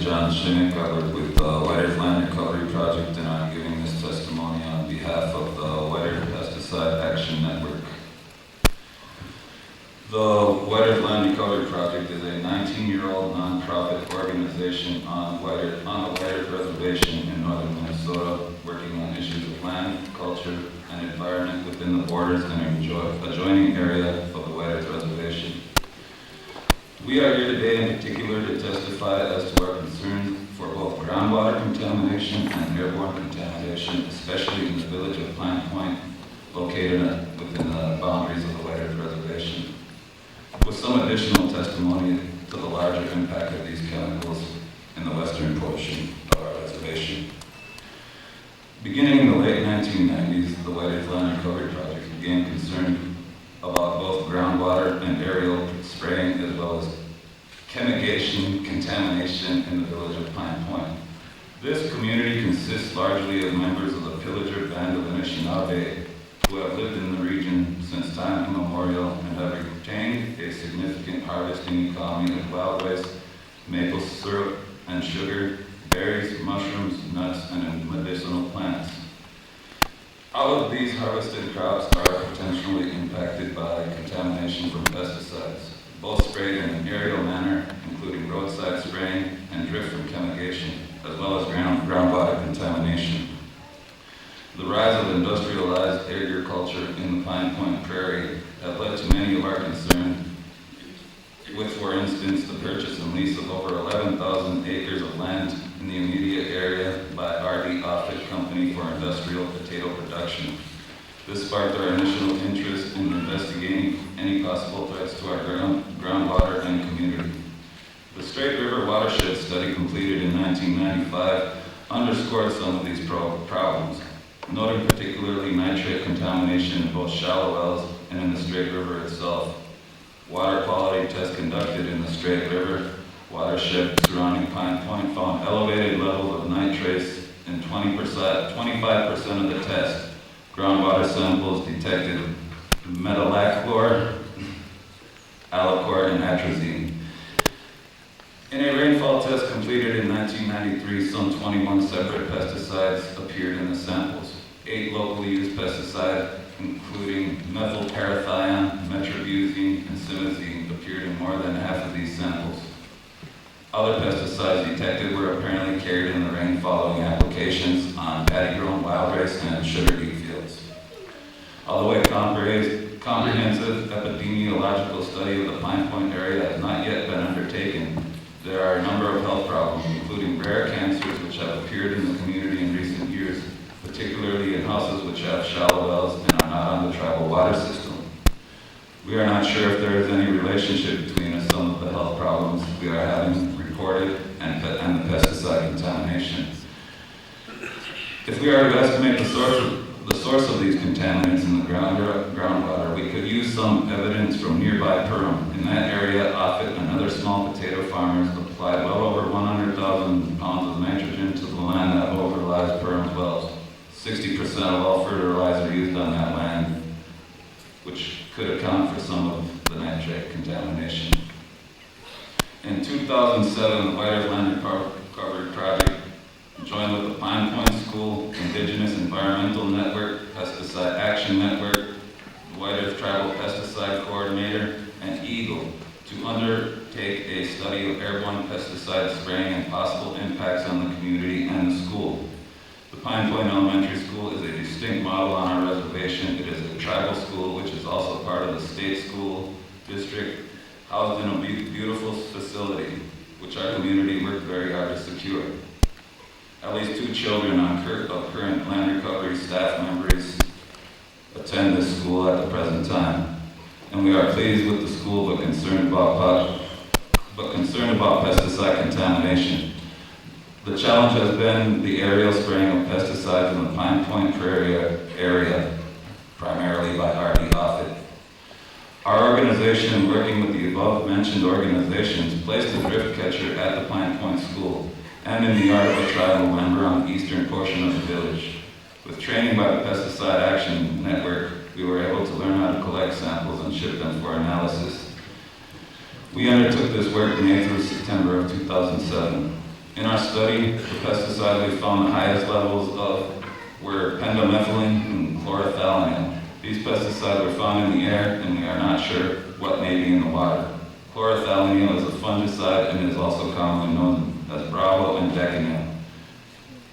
Shimek with the White Earth Land Recovery Project, and I'm giving this testimony on behalf of the White Earth Pesticide Action Network. The White Earth Land Recovery Project is a 19-year-old nonprofit organization on the White Earth Reservation in northern Minnesota, working on issues of land, culture, and environment within the borders and adjoining area of the White Earth Reservation. We are here today in particular to testify as to our concern for both groundwater contamination and airborne contamination, especially in the village of Pine Point, located within the boundaries of the White Earth Reservation, with some additional testimony to the larger impact of these chemicals in the western portion of our reservation. Beginning in the late 1990s, the White Earth Land Recovery Project became concerned about both groundwater and aerial spraying, as well as chemigation contamination in the village of Pine Point. This community consists largely of members of the Pillager Band of Anishinaabe, who have lived in the region since time immemorial and have retained a significant harvesting economy of wild waste, maple syrup and sugar, berries, mushrooms, nuts, and medicinal plants. All of these harvested crops are potentially impacted by contamination from pesticides, both sprayed in an aerial manner, including roadside spraying and drift from chemigation, as well as groundwater contamination. The rise of industrialized agriculture in the Pine Point Prairie have led to many of our concerns, with, for instance, the purchase and lease of over 11,000 acres of land in the immediate area by R.D. Offutt Company for industrial potato production. This sparked our initial interest in investigating any possible threats to our groundwater and community. The Straight River Watershed Study, completed in 1995, underscored some of these problems, noting particularly nitrate contamination in both shallow wells and in the Straight River itself. Water quality tests conducted in the Straight River watershed surrounding Pine Point found elevated levels of nitrates in 25% of the tests. Groundwater samples detected metolachlor, alachlor, and atrazine. In a rainfall test completed in 1993, some 21 separate pesticides appeared in the samples. 8 locally used pesticides, including methylparathion, metribuzine, and simazine, appeared in more than half of these samples. Other pesticides detected were apparently carried in the rain following applications on paddy-grown wild rice and sugar beet fields. Although a comprehensive epidemiological study of the Pine Point area has not yet been undertaken, there are a number of health problems, including rare cancers which have appeared in the community in recent years, particularly in houses which have shallow wells and are not on the tribal water system. We are not sure if there is any relationship between some of the health problems we are having reported and the pesticide contamination. If we are to estimate the source of these contaminants in the groundwater, we could use some evidence from nearby Perham. In that area, Offutt and other small potato farmers applied well over 100,000 pounds of nitrogen to the land that overlies Perham's wells. 60% of all fertilizer used on that land, which could account for some of the nitrate contamination. In 2007, the White Earth Land Recovery Project joined with the Pine Point School, Indigenous Environmental Network, Pesticide Action Network, the White Earth Tribal Pesticide Coordinator, and EAGLE to undertake a study of airborne pesticide spraying and possible impacts on the community and the school. The Pine Point Elementary School is a distinct model on our reservation. It is a tribal school, which is also part of the state school district, housed in a beautiful facility, which our community worked very hard to secure. At least 2 children of current land recovery staff members attend this school at the present time, and we are pleased with the school, but concerned about pesticide contamination. The challenge has been the aerial spraying of pesticides in the Pine Point Prairie area, primarily by R.D. Offutt. Our organization, working with the above-mentioned organizations, placed a drift catcher at the Pine Point School and in the yard of a tribal member on the eastern portion of the village. With training by the Pesticide Action Network, we were able to learn how to collect samples and ship them for analysis. We undertook this work May through September of 2007. In our study, the pesticides we found the highest levels of were pendimethalin and chlorothalonil. These pesticides were found in the air, and we are not sure what may be in the water. Chlorothalonil is a fungicide and is also commonly known as Bravo and Decanyl,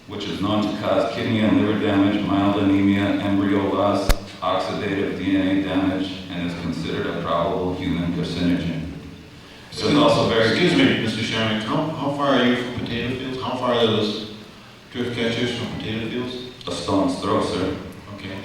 which is known to cause kidney and liver damage, mild anemia, embryo loss, oxidative DNA damage, and is considered a probable human carcinogen. So it's also very... Excuse me, Mr. Shimek, how far are you from potato fields? How far are those drift catchers from potato fields? A stone's throw, sir. Okay.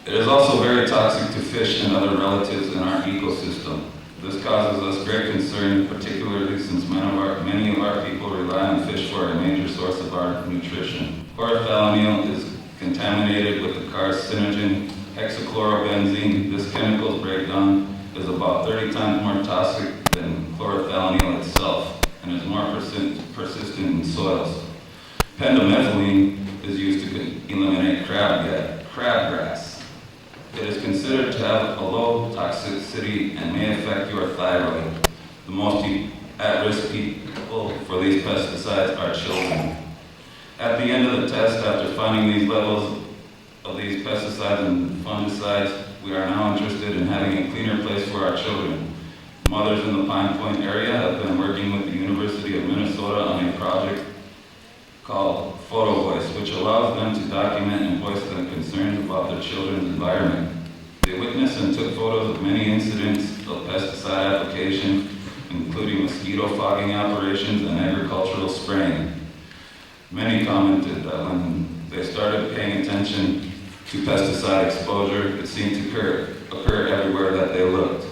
It is also very toxic to fish and other relatives in our ecosystem. This causes us great concern, particularly since many of our people rely on fish for a major source of our nutrition. Chlorothalonil is contaminated with the carcinogen hexachlorobenzene. This chemical's breakdown is about 30 times more toxic than chlorothalonil itself and is more persistent in soils. Pendimethalin is used to eliminate crabgrass. It is considered to have a low toxicity and may affect your thyroid. The most at-risk people for these pesticides are children. At the end of the test, after finding these levels of these pesticides and fungicides, we are now interested in having a cleaner place for our children. Mothers in the Pine Point area have been working with the University of Minnesota on a project called Photo Voice, which allows them to document and voice their concerns about their children's environment. They witnessed and took photos of many incidents of pesticide application, including mosquito fogging operations and agricultural spraying. Many commented that when they started paying attention to pesticide exposure, it seemed to occur everywhere that they looked.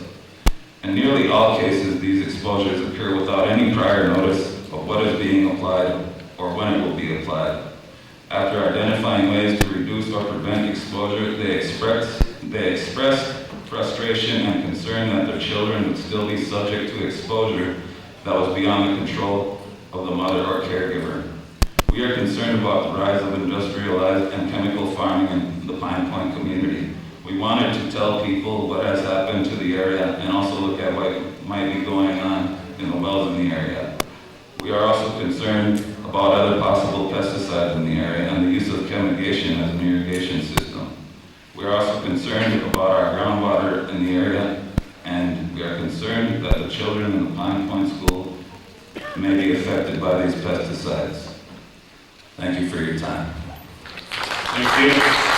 In nearly all cases, these exposures occur without any prior notice of what is being applied or when it will be applied. After identifying ways to reduce or prevent exposure, they expressed frustration and concern that their children would still be subject to exposure that was beyond the control of the mother or caregiver. We are concerned about the rise of industrialized and chemical farming in the Pine Point community. We wanted to tell people what has happened to the area and also look at what might be going on in the wells in the area. We are also concerned about other possible pesticides in the area and the use of chemigation as an irrigation system. We are also concerned about our groundwater in the area, and we are concerned that the children in the Pine Point School may be affected by these pesticides. Thank you for your time. Thank you.